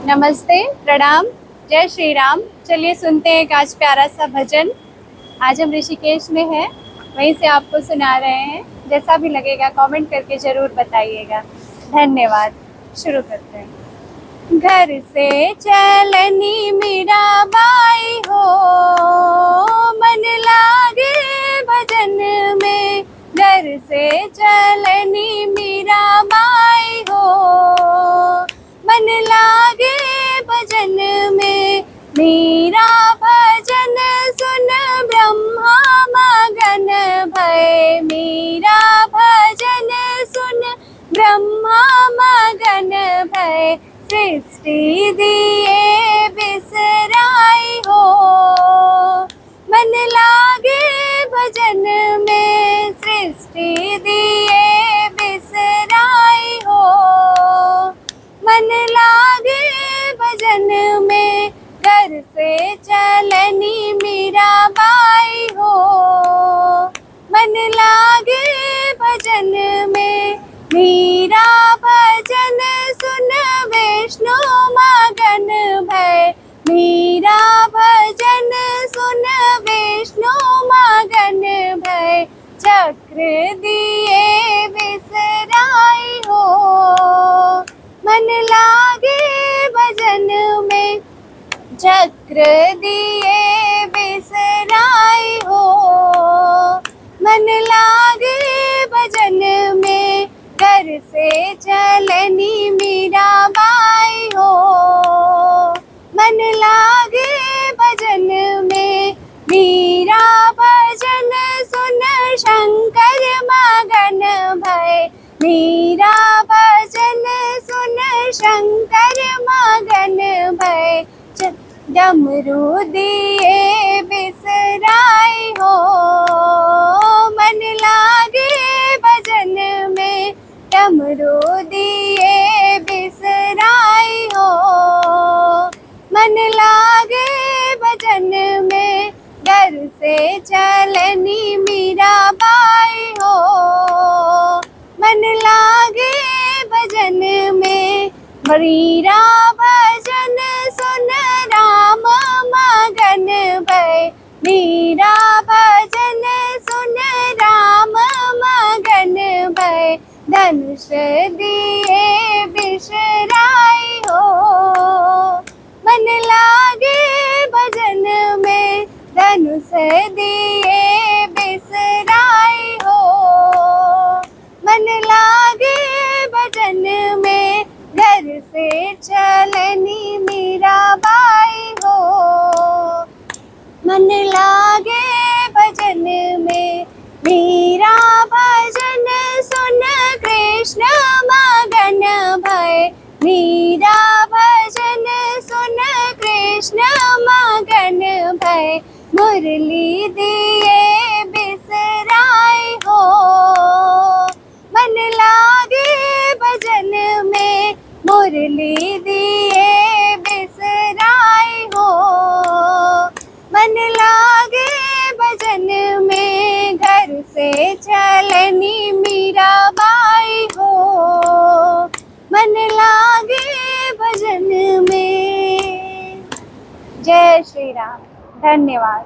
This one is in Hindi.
नमस्ते, प्रणाम, जय श्री राम। चलिए सुनते हैं एक आज प्यारा सा भजन। आज हम ऋषिकेश में हैं, वहीं से आपको सुना रहे हैं। जैसा भी लगेगा कमेंट करके ज़रूर बताइएगा। धन्यवाद। शुरू करते हैं। घर से चलनी मीराबाई हो, मन लागे भजन में। घर से चलनी मीराबाई हो, मन लागे भजन में। मीरा भजन सुन ब्रह्मा मगन भय। मीरा भजन सुन ब्रह्मा मगन भय। सृष्टि दिए बिसराई हो, मन लागे भजन में। सृष्टि दिए बिसराई हो, मन लागे भजन में। घर से चलनी मीराबाई हो, मन लागे भजन में। मीरा भजन सुन विष्णु मगन भय। मीरा भजन सुन विष्णु मगन भय। चक्र दिए बिसराई हो, मन लागे भजन में। चक्र दिए बिसराई हो, मन लागे भजन में। घर से चलनी मीराबाई हो, मन लागे भजन में। मीरा भजन सुन शंकर मगन भय। मीरा भजन सुन शंकर मगन भय। डमरू दिए बिसराई हो, मन लागे भजन में। डमरू दिए बिसराई हो, मन लागे भजन में। घर से चलनी मीराबाई हो, मन लागे भजन में। मीरा भजन सुन राम मगन भय। मीरा भजन सुन राम मगन भय। धनुष दिए बिसराई हो, मन लागे भजन में। धनुष दिए बिसराई हो, मन लागे भजन में। घर से चलनी मीराबाई हो, मन लागे भजन में। मीरा भजन सुन कृष्ण मगन भय। मीरा भजन सुन कृष्ण मगन भय। मुरली दिए बिसराई हो, मन लागे भजन में। मुरली दिए बिसराई हो, मन लागे भजन में। घर से चलनी मीराबाई हो, मन लागे भजन में। जय श्री राम। धन्यवाद।